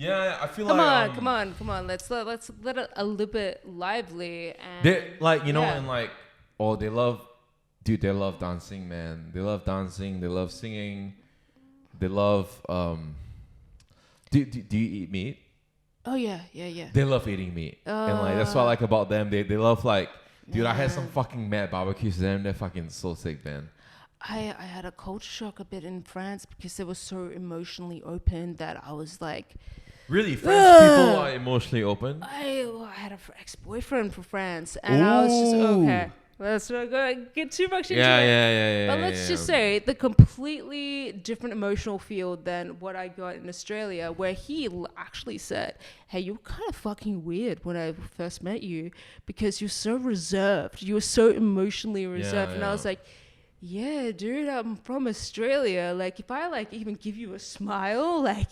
A: Yeah, I feel
B: come
A: like
B: come on. Let's let it a little bit lively and
A: they like and like they love dancing, man. They love dancing. They love singing. They love Do you eat meat?
B: Oh yeah.
A: They love eating meat, and like that's what I like about them. They love like, dude. I had some fucking mad barbecues with them. They're fucking so sick, man.
B: I had a culture shock a bit in France because they were so emotionally open that I was like,
A: really, French people are emotionally open.
B: I had an ex-boyfriend from France, and I was just okay. Let's not get too much into it.
A: Yeah.
B: But let's just say the completely different emotional field than what I got in Australia, where he actually said, "Hey, you're kind of fucking weird when I first met you because you're so reserved. You were so emotionally reserved." And I was like, yeah, dude, I'm from Australia. Like, if I like even give you a smile, like,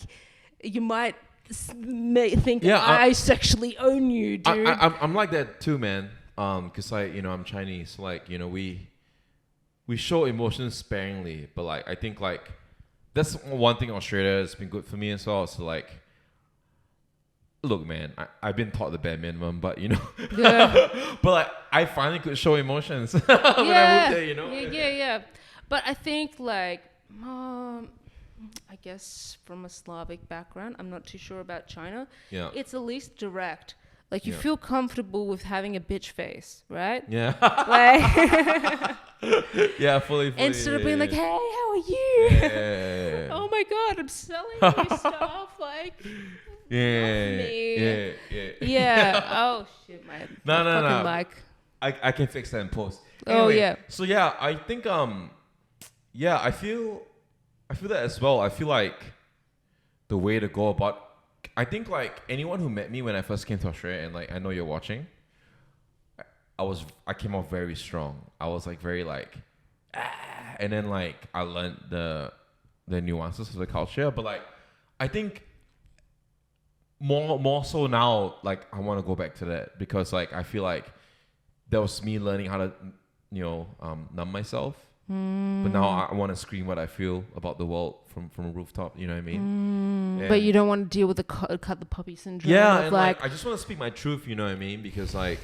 B: you might think I sexually own you, dude.
A: I'm like that too, man. Cause like, I'm Chinese. So like, we show emotions sparingly, but like, I think like that's one thing Australia has been good for me as well. So like, look, man, I've been taught the bare minimum, but but like I finally could show emotions when I moved there,
B: Yeah. But I think like, I guess from a Slavic background, I'm not too sure about China.
A: Yeah,
B: it's at least direct. Like you feel comfortable with having a bitch face, right?
A: Yeah.
B: Like,
A: yeah, fully.
B: Instead of being like, "Hey, how are you?"
A: Yeah.
B: Oh my God, I'm selling you stuff. Like,
A: Yeah.
B: Oh shit, my
A: no.
B: mic.
A: I can fix that in post.
B: Anyway, oh yeah.
A: So yeah, I think I feel that as well. I feel like the way to go about. I think like anyone who met me when I first came to Australia, and like I know you're watching, I came off very strong. I was like very like, and then like I learned the nuances of the culture. But like I think more so now, like I want to go back to that because like I feel like that was me learning how to numb myself. But now I want to scream what I feel about the world from a rooftop. You know what I mean?
B: But you don't want to deal with the cut the puppy syndrome.
A: Yeah, and like I just want to speak my truth. You know what I mean? Because like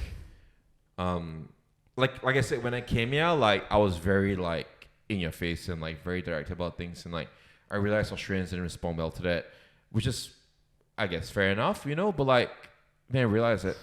A: I said, when I came here, like I was very like in your face and like very direct about things, and like I realized Australians didn't respond well to that, which is, I guess, fair enough. But like then I realized that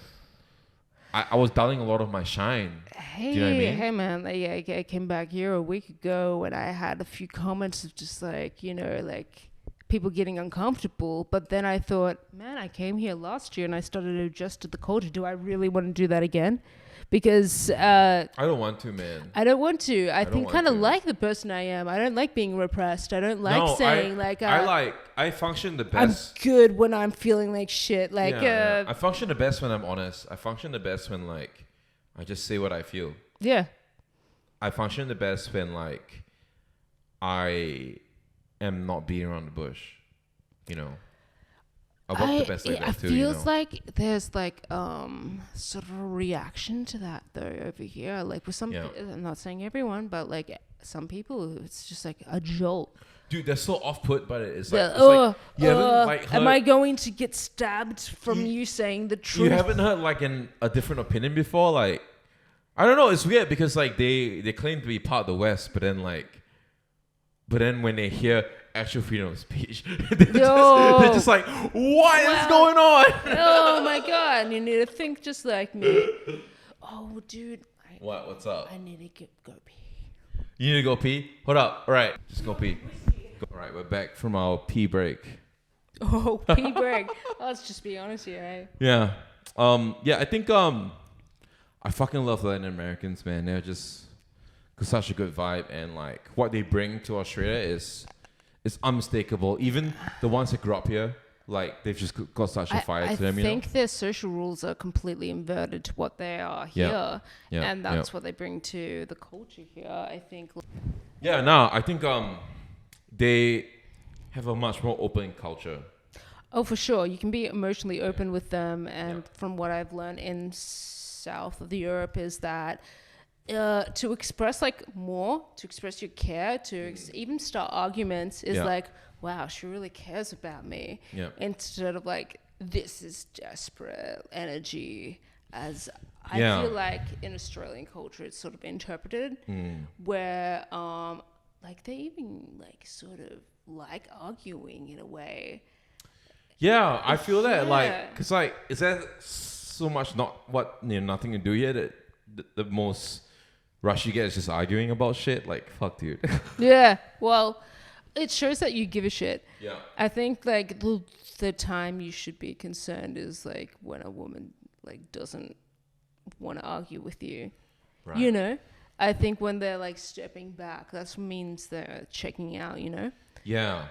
A: I was dulling a lot of my shine.
B: Hey,
A: do you know what I mean?
B: Hey man, I came back here a week ago and I had a few comments of just like, like people getting uncomfortable. But then I thought, man, I came here last year and I started to adjust to the culture. Do I really want to do that again? Because
A: I don't want to, man.
B: I don't want to. I think kind of like the person I am. I don't like being repressed. I don't like saying
A: I function the best.
B: I'm good when I'm feeling like shit. Like
A: I function the best when I'm honest. I function the best when like I just say what I feel.
B: Yeah.
A: I function the best when like I am not beating around the bush. I work the best like that too.
B: It feels like there's like sort of a reaction to that though over here. Like with some, I'm not saying everyone, but like some people, it's just like a jolt.
A: Dude, they're so off-put by it. It's like, you haven't like heard,
B: am I going to get stabbed from you saying the truth?
A: You haven't heard like a different opinion before? Like, I don't know. It's weird because like they claim to be part of the West, but then when they hear actual freedom of speech, they're just like, what is going on?
B: Oh my God, you need to think just like me. Oh, dude.
A: What's up?
B: I need to go pee.
A: You need to go pee? Hold up. All right, just go pee. All right, we're back from our pee break.
B: Oh, pee break. Let's just be honest here, eh?
A: Yeah. I think I fucking love Latin Americans, man. They're just such a good vibe, and like what they bring to Australia is unmistakable. Even the ones that grew up here, like they've just got such a fire to them.
B: I think their social rules are completely inverted to what they are here, and that's what they bring to the culture here. I think.
A: Yeah, no, I think they have a much more open culture.
B: Oh, for sure. You can be emotionally open with them, and from what I've learned in south of Europe is that to express to express your care, to even start arguments is like, wow, she really cares about me.
A: Yeah.
B: Instead of like, this is desperate energy, as I feel like in Australian culture it's sort of interpreted, where like they even like sort of like arguing in a way.
A: Yeah, I feel that like, cause like, is that so much nothing to do here that the most rush you get is just arguing about shit? Like, fuck, dude.
B: Yeah, well, it shows that you give a shit.
A: Yeah.
B: I think like the time you should be concerned is like when a woman like doesn't want to argue with you. Right. You know? I think when they're like stepping back, that means they're checking out, you know?
A: Yeah.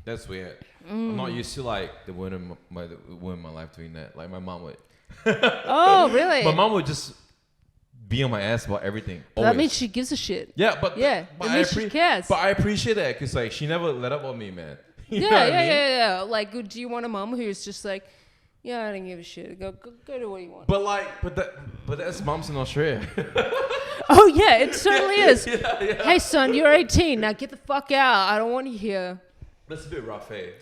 A: That's weird. I'm not used to like the women in my life doing that. Like my mom would.
B: Oh, really?
A: My mom would just be on my ass about everything.
B: That means she gives a shit.
A: Yeah, but
B: it means she cares.
A: But I appreciate that because like she never let up on me, man.
B: Yeah. Like, do you want a mom who's just like, yeah, I don't give a shit. Go do what you want.
A: But that's moms in Australia.
B: Oh yeah, it certainly is.
A: Yeah.
B: Hey son, you're 18. Now get the fuck out. I don't want you here.
A: That's a bit rough, hey.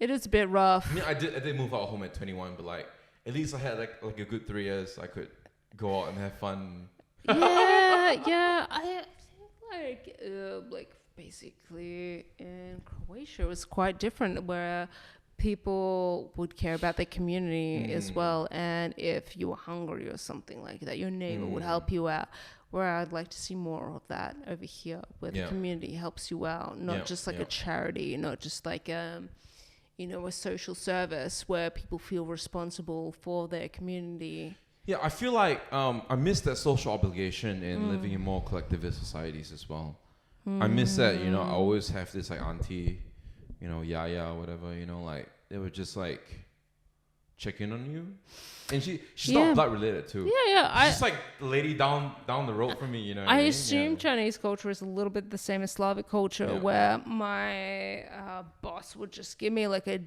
B: It is a bit rough.
A: I mean, I did move out home at 21, but like at least I had like a good 3 years. I could go out and have fun.
B: Yeah. I think like basically in Croatia it was quite different, where people would care about their community as well, and if you were hungry or something like that, your neighbor would help you out. Where I'd like to see more of that over here, where the community helps you out, not just like a charity, not just like a social service where people feel responsible for their community.
A: Yeah, I feel like I miss that social obligation in living in more collectivist societies as well. I miss that, I always have this like auntie, yaya, whatever, like they would just like check in on you. And she's not blood related too.
B: Yeah.
A: She's just like the lady down the road from me, you know.
B: I assume Chinese culture is a little bit the same as Slavic culture, where my boss would just give me like a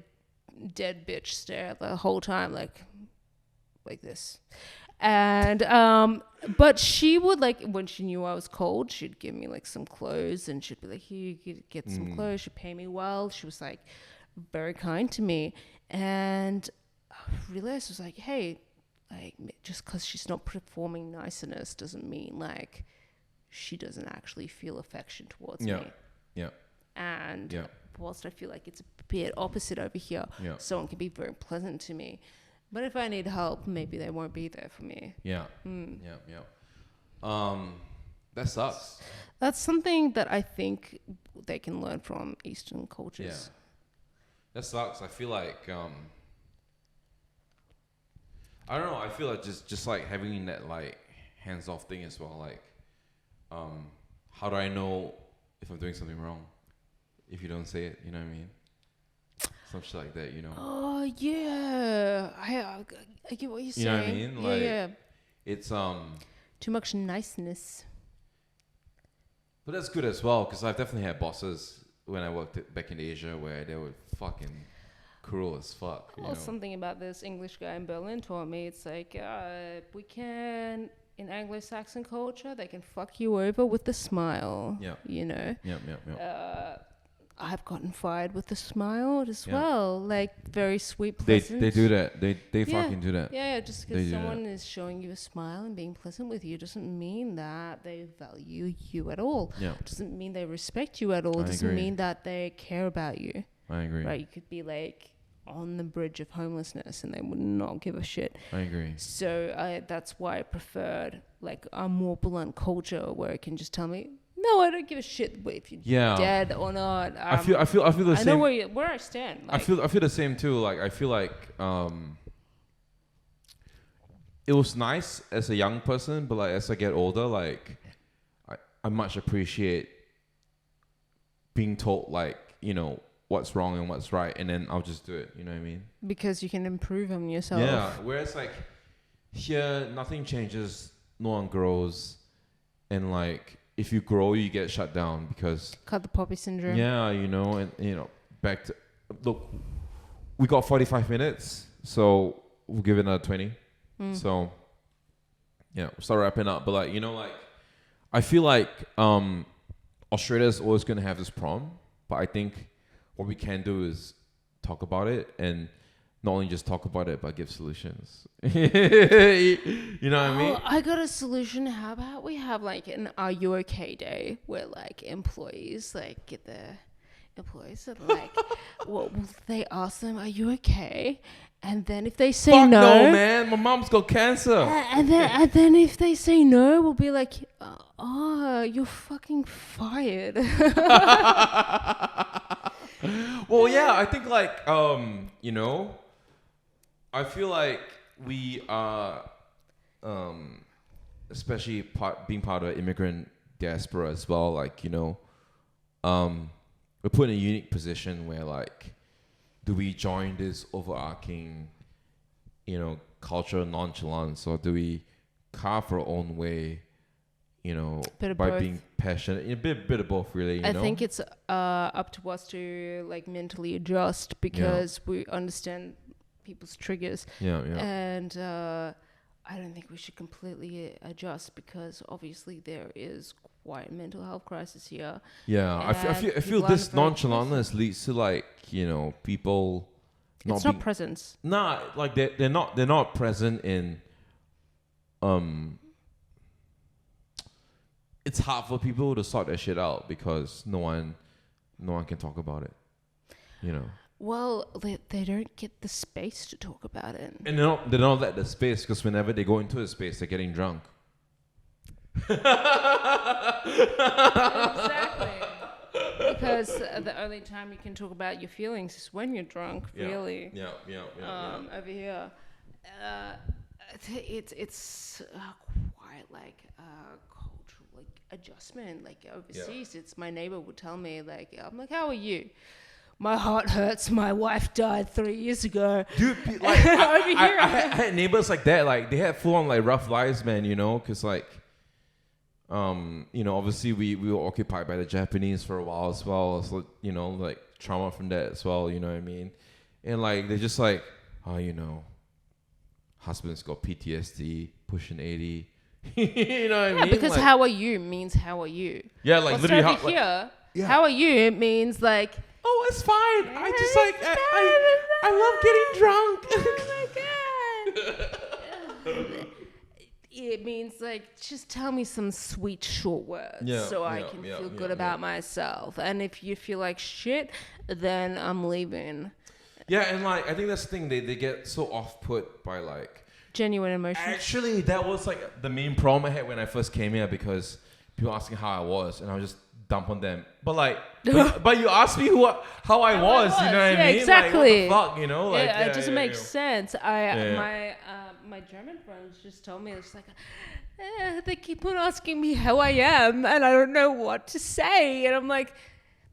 B: dead bitch stare the whole time, like this. And but she would like, when she knew I was cold, she'd give me like some clothes, and she'd be like, here, you get some clothes. She'd pay me well. She was like very kind to me, and I realized, was like, hey, like just because she's not performing niceness doesn't mean like she doesn't actually feel affection towards me.
A: Yeah.
B: And whilst I feel like it's a bit opposite over here, someone can be very pleasant to me, but if I need help, maybe they won't be there for me. Yeah.
A: That sucks.
B: That's something that I think they can learn from Eastern cultures.
A: Yeah. That sucks. I feel like I don't know. I feel like just like having that like hands-off thing as well. Like, how do I know if I'm doing something wrong if you don't say it? You know what I mean? Some shit like that,
B: Oh yeah, I get what you're saying.
A: You know what I mean? Like,
B: yeah.
A: It's
B: too much niceness.
A: But that's good as well, because I've definitely had bosses when I worked back in Asia where they were fucking cruel as fuck.
B: Well, something about this English guy in Berlin taught me. It's like, we can, in Anglo-Saxon culture, they can fuck you over with a smile. Yeah.
A: Yeah.
B: I've gotten fired with a smile as well. Like, very sweet, pleasant.
A: They do that. They fucking do that.
B: Yeah, just because someone is showing you a smile and being pleasant with you doesn't mean that they value you at all. Yeah. Doesn't mean they respect you at all. Doesn't mean that they care about you.
A: I agree.
B: Right? You could be like on the bridge of homelessness and they would not give a shit.
A: I agree.
B: So that's why I preferred like a more blunt culture where it can just tell me, no, I don't give a shit if you're dead or not.
A: I feel the same.
B: I know where I stand. Like,
A: I feel the same too. Like I feel like it was nice as a young person, but like as I get older, like I much appreciate being told like, you know, what's wrong and what's right, and then I'll just do it. You know what I mean?
B: Because you can improve on yourself.
A: Yeah. Whereas like here, nothing changes, no one grows, and like if you grow, you get shut down because
B: Cut the poppy syndrome.
A: yeah, you know, and you know, back to look, we got 45 minutes, so we'll give it another 20. So yeah, we'll start wrapping up. But like, you know, like I feel like Australia's always gonna have this problem, but I think what we can do is talk about it, and not only just talk about it, but give solutions. You know what I mean?
B: I got a solution. How about we have like an Are You Okay Day where like employees like get their employees and like well they ask them, are you okay? And then if they say
A: Fuck
B: no,
A: man, my mom's got cancer.
B: and then if they say no, we'll be like, oh, you're fucking fired.
A: Well, yeah, I think like you know, I feel like we are especially being part of the immigrant diaspora as well, like, you know, we're put in a unique position where like, do we join this overarching, you know, cultural nonchalance, or do we carve our own way, you know,
B: Bit of
A: by
B: both.
A: being passionate? A bit of both, really. You know?
B: think it's up to us to like mentally adjust because we understand people's triggers.
A: Yeah.
B: And I don't think we should completely adjust because obviously there is quite a mental health crisis here.
A: Yeah, I feel
B: people
A: this
B: aren't very
A: nonchalantness leads to like, you know, people
B: It's not presence.
A: nah, like they're not present in it's hard for people to sort that shit out because no one can talk about it, you know.
B: Well, they don't get the space to talk about it.
A: And they don't let the space, because whenever they go into a space, they're getting drunk.
B: Exactly. Because the only time you can talk about your feelings is when you're drunk, really.
A: Yeah.
B: Over here, it's quite like cultural like adjustment. Like overseas, it's my neighbor would tell me like, I'm like, how are you? My heart hurts. My wife died 3 years ago.
A: Dude, like I had neighbors like that. Like they had full on like rough lives, man. You know, because like, you know, obviously we were occupied by the Japanese for a while as well. So, you know, like trauma from that as well. You know what I mean? And like they're just like, oh, you know, husband's got PTSD, pushing 80. You know what I mean?
B: Because
A: like,
B: how are you means how are you.
A: yeah, like
B: What's
A: literally
B: over
A: how.
B: here,
A: yeah.
B: how are you means like,
A: Oh, it's fine. I just like I love getting drunk.
B: Oh my god. It means like just tell me some sweet short words so I can feel good about myself. And if you feel like shit, then I'm leaving.
A: Yeah, and like I think that's the thing, they get so off put by like
B: Genuine emotions.
A: actually that was like the main problem I had when I first came here, because people asking how I was and I was just dump on them. But like but you asked me how I was, you know what I mean?
B: Exactly.
A: Like, what the fuck, you know? Like,
B: It doesn't make
A: yeah.
B: sense. My German friends just told me, it's like, they keep on asking me how I am and I don't know what to say. And I'm like,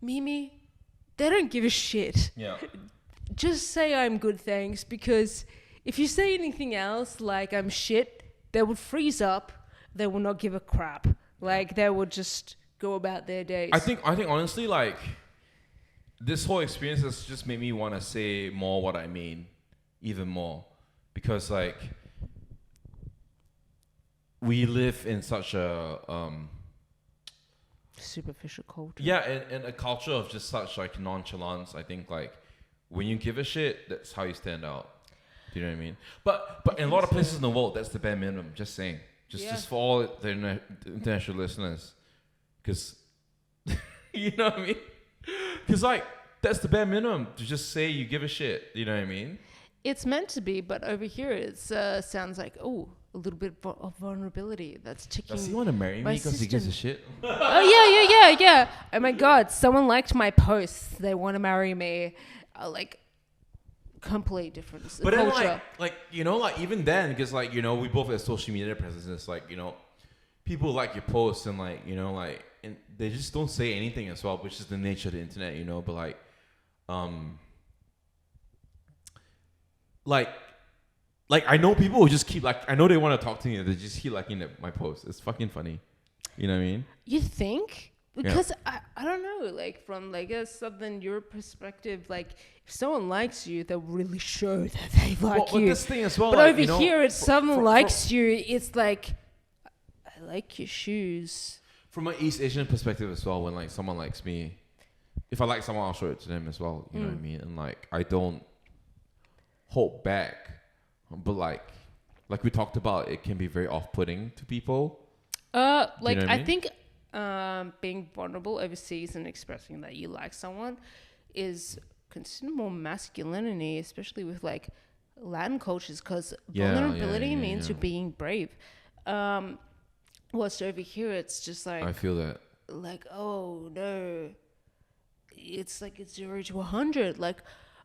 B: Mimi, they don't give a shit.
A: Yeah.
B: Just say I'm good, thanks, because if you say anything else like I'm shit, they would freeze up. They will not give a crap. Like they would just go about their days.
A: I think honestly, like this whole experience has just made me want to say more what I mean, even more, because like we live in such a
B: superficial culture.
A: yeah, and a culture of just such like nonchalance. I think like when you give a shit, that's how you stand out. Do you know what I mean? But in a lot of places in the world, that's the bare minimum. Just saying, just for all the international listeners. Because, you know what I mean? Because, like, that's the bare minimum, to just say you give a shit. You know what I mean?
B: It's meant to be, but over here it sounds like, a little bit of vulnerability. That's ticking.
A: Does he want to marry me because he gives a shit?
B: Oh, yeah. Oh, my God. Someone liked my posts. They want to marry me. Like, complete difference.
A: But
B: culture.
A: then, like, you know, like, even then, because, like, you know, we both have social media presence. It's like, you know, people like your posts and like, you know, like, and they just don't say anything as well, which is the nature of the internet, you know. But like I know people who just keep like, I know they want to talk to me, they just keep liking my posts. It's fucking funny. You know what I mean?
B: You think? Because I don't know, like from like a Southern Europe perspective, like if someone likes you, they'll really show that they like you.
A: But this thing as well,
B: but
A: like,
B: over
A: you know,
B: here, if someone likes you, it's like, I like your shoes.
A: From an East Asian perspective as well, when like someone likes me, if I like someone, I'll show it to them as well. You know what I mean? And like, I don't hold back. But like we talked about, it can be very off-putting to people.
B: Like
A: you know
B: I
A: mean?
B: think being vulnerable overseas and expressing that you like someone is considered more masculinity, especially with like Latin cultures, because vulnerability means you're being brave. Whilst over here, it's just like,
A: I feel that.
B: Like, oh no, it's like it's 0 to 100. Like,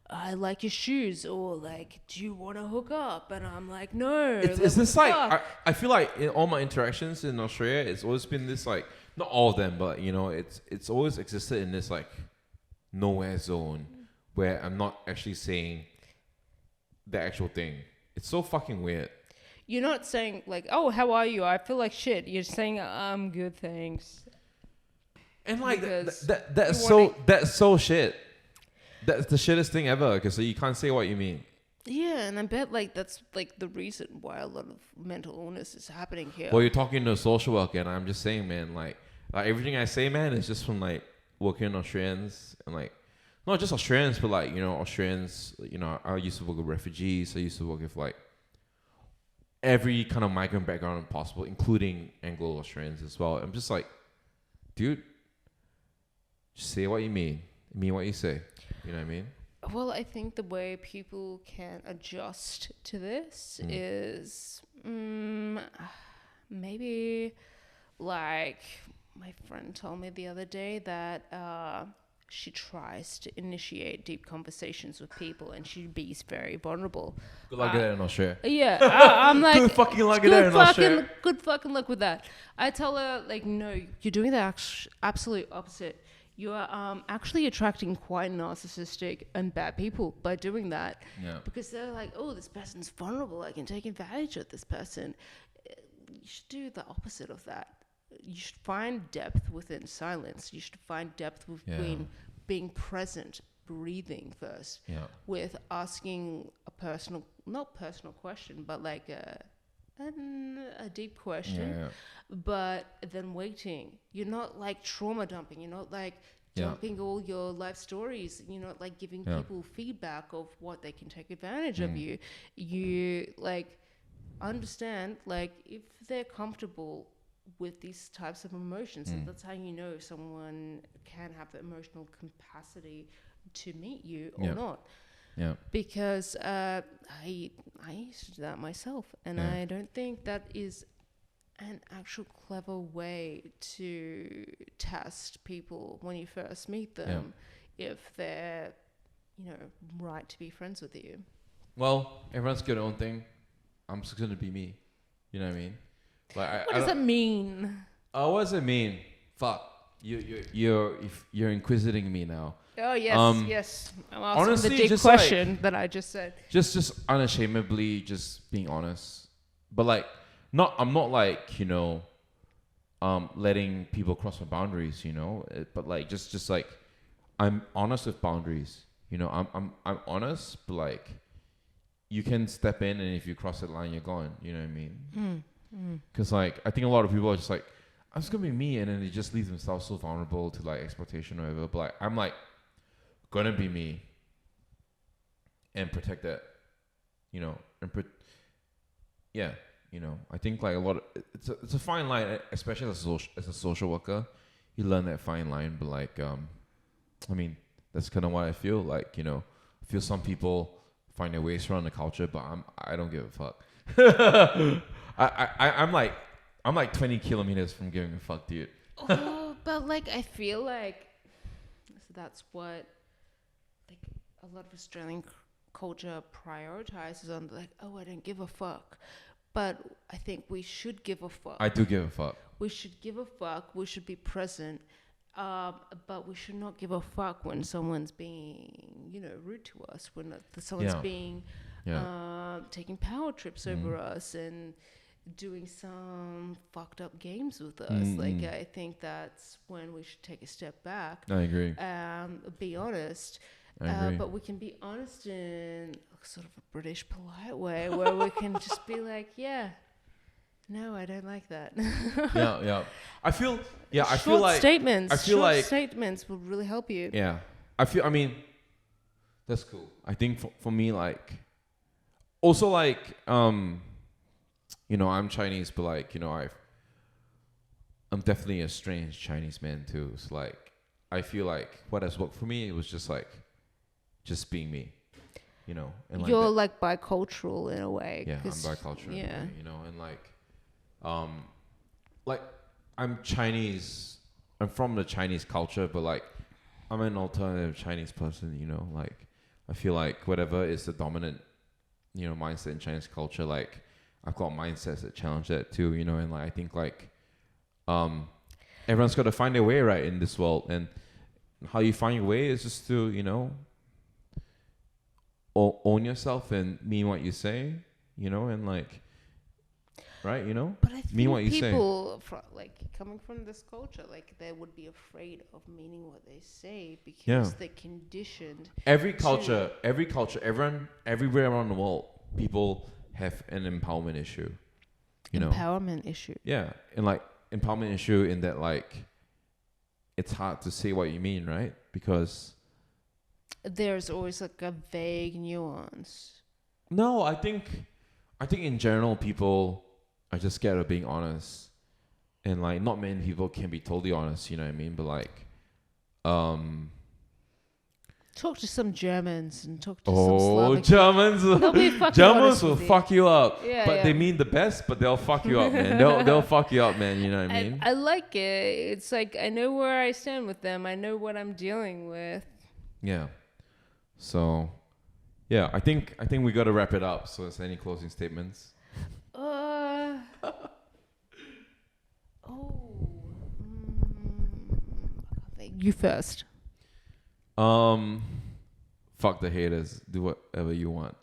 B: I like your shoes, or like, do you want to hook up? And I'm like, no.
A: It's this like, I feel like in all my interactions in Australia, it's always been this like, not all of them, but you know, it's always existed in this like nowhere zone where I'm not actually saying the actual thing. It's so fucking weird.
B: You're not saying like, oh, how are you? I feel like shit. You're saying, I'm good, thanks.
A: And like that's so shit. That's the shittest thing ever, because so you can't say what you mean.
B: Yeah, and I bet like that's like the reason why a lot of mental illness is happening here.
A: Well, you're talking to a social worker, and I'm just saying, man, like everything I say, man, is just from like working in Australians, and like not just Australians, but like, you know, Australians. You know, I used to work with refugees. I used to work with like every kind of migrant background possible, including Anglo-Australians as well. I'm just like, dude, just say what you mean what you say. You know what I mean?
B: Well, I think the way people can adjust to this is maybe like my friend told me the other day that she tries to initiate deep conversations with people, and she be very vulnerable.
A: Good luck at that in Australia.
B: Yeah, I'm like,
A: good fucking luck at that in Australia.
B: Good fucking luck with that. I tell her like, no, you're doing the absolute opposite. You are actually attracting quite narcissistic and bad people by doing that.
A: Yeah.
B: Because they're like, oh, this person's vulnerable. I can take advantage of this person. You should do the opposite of that. You should find depth within silence. You should find depth within being present, breathing first, with asking a not personal question, but like a deep question, but then waiting. You're not like trauma dumping. You're not like dumping all your life stories. You're not like giving people feedback of what they can take advantage of you. You like understand like if they're comfortable with these types of emotions, and that's how you know if someone can have the emotional capacity to meet you or not.
A: Yeah.
B: Because I used to do that myself, and I don't think that is an actual clever way to test people when you first meet them, if they're, you know, right to be friends with you.
A: Well, everyone's got their own thing. I'm just gonna be me. You know what I mean? Like,
B: what does that mean?
A: What does it mean? Fuck. You're inquisiting me now.
B: Oh yes, yes. I'm asking
A: honestly,
B: the deep question that I just said.
A: Just unashamedly, just being honest. But like, I'm not like, you know, letting people cross my boundaries, you know. But like, just like, I'm honest with boundaries. You know, I'm honest, but like, you can step in, and if you cross that line, you're gone. You know what I mean? Because like, I think a lot of people are just like, I'm just gonna be me, and then they just leave themselves so vulnerable to like exploitation or whatever. But like, I'm like, gonna be me and protect that, you know, and you know, I think like a lot of it's a fine line, especially as a social worker. You learn that fine line, but like, I mean, that's kind of what I feel like. You know, I feel some people find their ways around the culture, but I don't give a fuck. I'm like 20 kilometers from giving a fuck, dude.
B: Oh, but like I feel like that's what like a lot of Australian culture prioritizes on, like, oh, I don't give a fuck. But I think we should give a fuck.
A: I do give a fuck.
B: We should give a fuck. We should be present. But we should not give a fuck when someone's being, rude to us. When someone's being taking power trips over us and doing some fucked up games with us. Like, I think that's when we should take a step back.
A: I agree.
B: Be honest.
A: I agree.
B: But we can be honest in sort of a British polite way where we can just be like, no, I don't like that.
A: Yeah. I feel like
B: Short statements will really help you.
A: Yeah. I mean, that's cool. I think for me, like, also like, I'm Chinese, but like, I'm definitely a strange Chinese man too. So like, I feel like what has worked for me, it was just being me, And
B: you're like bicultural in a way.
A: Yeah, I'm bicultural.
B: Yeah.
A: And like I'm Chinese. I'm from the Chinese culture, but like I'm an alternative Chinese person. Like I feel like whatever is the dominant, mindset in Chinese culture, like I've got mindsets that challenge that too. And like I think like everyone's got to find their way right in this world, and how you find your way is just to own yourself and mean what you say, and like, right,
B: But I think
A: mean what you say.
B: People coming from this culture, like they would be afraid of meaning what they say because they're conditioned.
A: Every culture, everyone, everywhere around the world, people have an empowerment issue.
B: Empowerment issue.
A: Yeah, and like empowerment issue in that like, it's hard to say what you mean, right? Because
B: there's always like a vague nuance.
A: No, I think in general people are just scared of being honest, and like not many people can be totally honest. You know what I mean? But like,
B: talk to some Germans and talk to some Slavic.
A: Germans! Germans will fuck you up.
B: Yeah,
A: but they mean the best, but they'll fuck you up, man. They'll fuck you up, man. You know what I mean?
B: I like it. It's like I know where I stand with them. I know what I'm dealing with.
A: Yeah. So, yeah, I think we got to wrap it up. So, is there any closing statements?
B: You first.
A: Fuck the haters. Do whatever you want.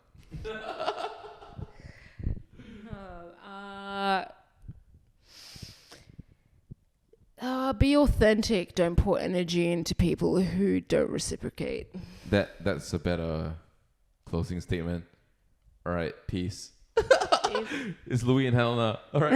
B: Be authentic. Don't pour energy into people who don't reciprocate.
A: That's a better closing statement. All right, peace. It's Louis and Helena. All right.